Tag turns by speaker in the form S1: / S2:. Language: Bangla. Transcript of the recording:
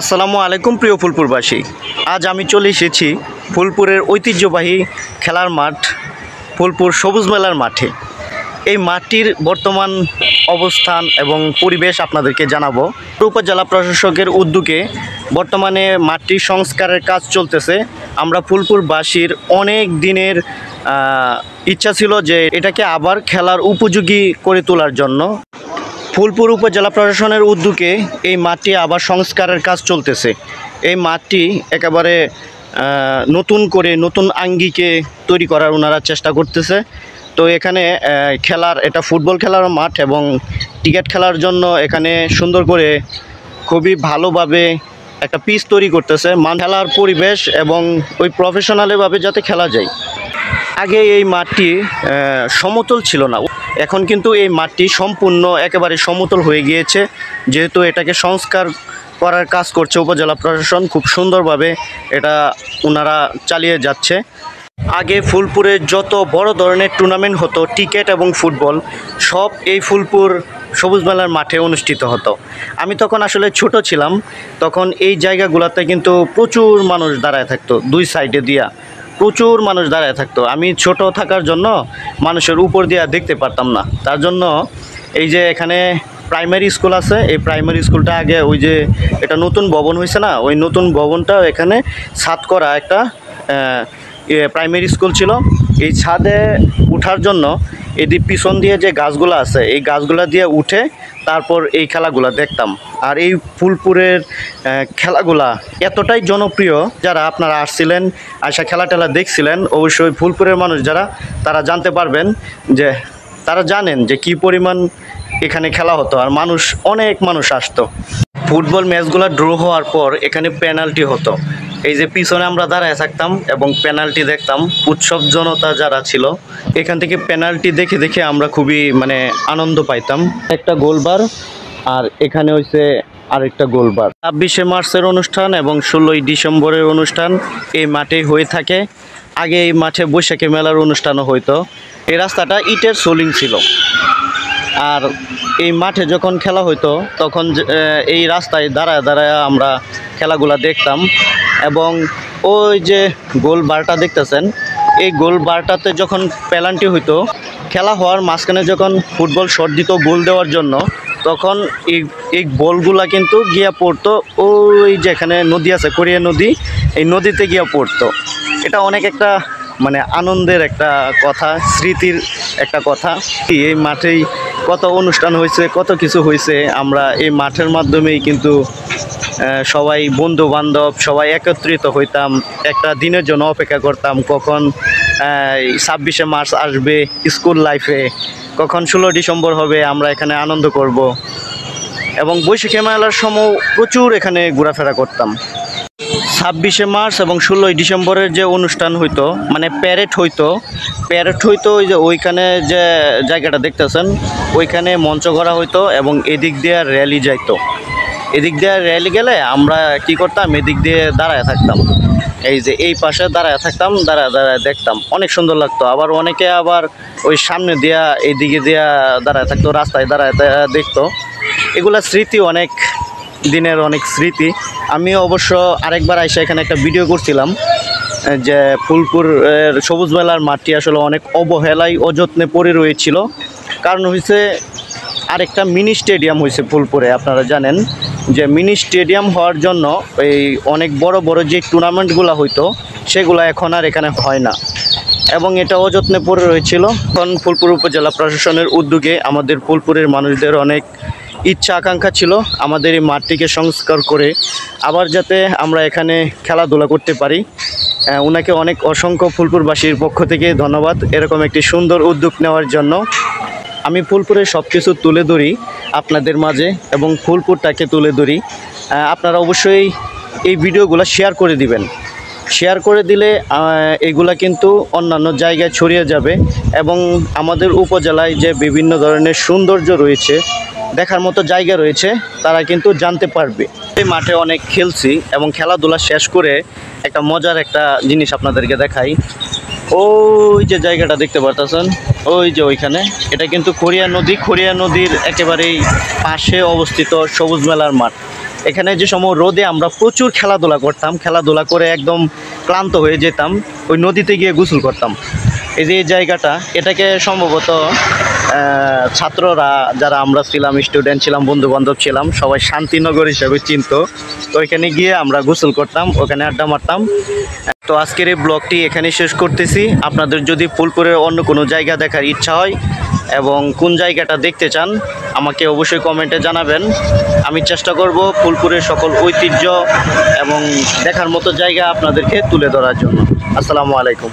S1: আসসালামু আলাইকুম প্রিয় ফুলপুরবাসী। আজ আমি চলে এসেছি ফুলপুরের ঐতিহ্যবাহী খেলার মাঠ ফুলপুর সবুজ মেলার মাঠে। এই মাঠটির বর্তমান অবস্থান এবং পরিবেশ আপনাদেরকে জানাবো। উপজেলা প্রশাসকের উদ্যোগে বর্তমানে মাঠটির সংস্কারের কাজ চলতেছে। আমরা ফুলপুরবাসীর অনেক দিনের ইচ্ছা ছিল যে এটাকে আবার খেলার উপযোগী করে তোলার জন্য। ফুলপুর উপজেলা প্রশাসনের উদ্যোগে এই মাঠটি আবার সংস্কারের কাজ চলতেছে। এই মাঠটি একেবারে নতুন করে নতুন আঙ্গিকে তৈরি করার ওনারা চেষ্টা করতেছে। তো এখানে খেলার এটা ফুটবল খেলার মাঠ এবং ক্রিকেট খেলার জন্য এখানে সুন্দর করে খুবই ভালোভাবে একটা পিচ তৈরি করতেছে। খেলার পরিবেশ এবং ওই প্রফেশনালিভাবে যাতে খেলা যায়। আগে এই মাঠটি সমতল ছিল না, এখন কিন্তু এই মাঠটি সম্পূর্ণ একেবারে সমতল হয়ে গিয়েছে। যেহেতু এটাকে সংস্কার করার কাজ করছে উপজেলা প্রশাসন, খুব সুন্দরভাবে এটা ওনারা চালিয়ে যাচ্ছে। আগে ফুলপুরে যত বড় ধরনের টুর্নামেন্ট হতো ক্রিকেট এবং ফুটবল, সব এই ফুলপুর সবুজ মেলার মাঠে অনুষ্ঠিত হতো। আমি তখন আসলে ছোট ছিলাম, তখন এই জায়গাগুলোতে কিন্তু প্রচুর মানুষ দাঁড়ায় থাকতো, দুই সাইডে দিয়া প্রচুর মানুষ দাঁড়ায় থাকতো। আমি ছোট থাকার জন্য মানুষের উপর দিয়ে দেখতে পারতাম না। তার জন্য এই যে এখানে প্রাইমারি স্কুল আছে, এই প্রাইমারি স্কুলটা আগে ওই যে এটা নতুন ভবন হয়েছে না, ওই নতুন ভবনটা এখানে ছাদ করা একটা প্রাইমারি স্কুল ছিল। এই ছাদে উঠার জন্য এদিক পিছন দিয়ে যে গাছগুলো আছে, এই গাছগুলো দিয়ে উঠে তারপর এই খেলাগুলো দেখতাম। আর এই ফুলপুরের খেলাগুলা এতটাই জনপ্রিয়, যারা আপনারা আসছিলেন আশা খেলা টেলা দেখছিলেন, অবশ্যই ফুলপুরের মানুষ যারা তারা জানতে পারবেন যে তারা জানেন যে কি পরিমাণ এখানে খেলা হতো আর অনেক মানুষ আসতো। ফুটবল ম্যাচগুলো ড্র হওয়ার পর এখানে পেনাল্টি হতো। এই যে পিছনে আমরা দাঁড়ায় থাকতাম এবং পেনাল্টি দেখতাম। উৎসব জনতা যারা ছিল এখান থেকে পেনাল্টি দেখে দেখে আমরা খুবই আনন্দ পাইতাম। একটা গোলবার আর এখানে হয়েছে আরেকটা গোলবার। 26শে মার্চের অনুষ্ঠান এবং 16ই ডিসেম্বরের অনুষ্ঠান এই মাঠেই হয়ে থাকে। আগে এই মাঠে বৈশাখী মেলার অনুষ্ঠানও হইতো। এই রাস্তাটা ইটের সোলিং ছিল। আর এই মাঠে যখন খেলা হইতো তখন এই রাস্তায় দাঁড়ায় দাঁড়ায় আমরা খেলাগুলা দেখতাম। এবং ওই যে গোল বারটা দেখতেছেন, এই গোল বারটাতে যখন পেনাল্টি হইতো, খেলা হওয়ার মাঝখানে যখন ফুটবল শট দিত গোল দেওয়ার জন্য, তখন এই বলগুলা কিন্তু গিয়া পড়তো ওই যেখানে নদী আছে, কোরিয়া নদী, এই নদীতে গিয়া পড়তো। এটা অনেক একটা আনন্দের একটা কথা, স্মৃতির একটা কথা। এই মাঠেই কত অনুষ্ঠান হয়েছে, কত কিছু হয়েছে। আমরা এই মাঠের মাধ্যমেই কিন্তু সবাই বন্ধু বান্ধব সবাই একত্রিত হইতাম, একটা দিনের জন্য অপেক্ষা করতাম কখন 26শে মার্চ আসবে স্কুল লাইফে, কখন 16 ডিসেম্বর হবে, আমরা এখানে আনন্দ করব। এবং বৈশাখী মেলার সময় প্রচুর এখানে ঘোরাফেরা করতাম। 26শে মার্চ এবং 16ই ডিসেম্বরের যে অনুষ্ঠান হইতো, প্যারেড হইতো ওই যে ওইখানে যে জায়গাটা দেখতেছেন, ওইখানে মঞ্চ করা হইতো এবং এদিক দিয়ে র্যালি যাইতো। এদিক দিয়ে র্যালি গেলে আমরা কি করতাম, এদিক দিয়ে দাঁড়ায় থাকতাম। এই যে এই পাশে দাঁড়ায় থাকতাম, দাঁড়ায় দেখতাম, অনেক সুন্দর লাগতো। আবার অনেকে আবার ওই সামনে দিয়া এইদিকে দিয়া দাঁড়ায় থাকতো, রাস্তায় দাঁড়ায় দেখতো। এগুলা স্মৃতি, অনেক দিনের অনেক স্মৃতি। আমি অবশ্য আরেকবার এসে এখানে একটা ভিডিও করছিলাম যে ফুলপুরের সবুজ মেলার মাঠটি আসলে অনেক অবহেলায় অযত্নে পড়ে রয়েছিল। কারণ হয়েছে আরেকটা মিনি স্টেডিয়াম হয়েছে ফুলপুরে। আপনারা জানেন যে মিনি স্টেডিয়াম হওয়ার জন্য এই অনেক বড় বড় যে টুর্নামেন্টগুলো হইতো সেগুলো এখন আর এখানে হয় না এবং এটা অযত্নে পড়ে রয়েছিল। এখন ফুলপুর উপজেলা প্রশাসনের উদ্যোগে আমাদের ফুলপুরের মানুষদের অনেক ইচ্ছা আকাঙ্ক্ষা ছিল আমাদের এই মাঠটিকে সংস্কার করে আবার যাতে আমরা এখানে খেলাধুলা করতে পারি। ওনাকে অনেক অসংখ্য ফুলপুরবাসীর পক্ষ থেকে ধন্যবাদ এরকম একটি সুন্দর উদ্যোগ নেওয়ার জন্য। আমি ফুলপুরের সব কিছু তুলে ধরি আপনাদের মাঝে এবং ফুলপুরটাকে তুলে ধরি। আপনারা অবশ্যই এই ভিডিওগুলো শেয়ার করে দিবেন। শেয়ার করে দিলে এগুলা কিন্তু অন্যান্য জায়গায় ছড়িয়ে যাবে এবং আমাদের উপজেলায় যে বিভিন্ন ধরনের সৌন্দর্য রয়েছে, দেখার মতো জায়গা রয়েছে, তারা কিন্তু জানতে পারবে। এই মাঠে অনেক খেলছি এবং খেলাধুলা শেষ করে একটা মজার একটা জিনিস আপনাদেরকে দেখাই। ওই যে জায়গাটা দেখতে পারতেছেন, ওই যে ওইখানে, এটা কিন্তু কোরিয়া নদীর একেবারেই পাশে অবস্থিত সবুজ মেলার মাঠ। এখানে যে সময় রোদে আমরা প্রচুর খেলাধুলা করতাম, খেলাধুলা করে একদম ক্লান্ত হয়ে যেতাম, ওই নদীতে গিয়ে গোসল করতাম। এই যে এই জায়গাটা, এটাকে সম্ভবত ছাত্ররা যারা আমরা ছিলাম, স্টুডেন্ট ছিলাম, বন্ধুবান্ধব ছিলাম, সবাই শান্তিনগর হিসেবে চিনতো। তো ওইখানে গিয়ে আমরা গোসল করতাম, ওখানে আড্ডা মারতাম। তো আজকের এই ব্লগটি এখানে শেষ করতেছি। আপনাদের যদি ফুলপুরের অন্য কোনো জায়গা দেখার ইচ্ছা হয় এবং কোন জায়গাটা দেখতে চান আমাকে অবশ্যই কমেন্টে জানাবেন। আমি চেষ্টা করব ফুলপুরের সকল ঐতিহ্য এবং দেখার মতো জায়গা আপনাদেরকে তুলে ধরার জন্য। আসসালামু আলাইকুম।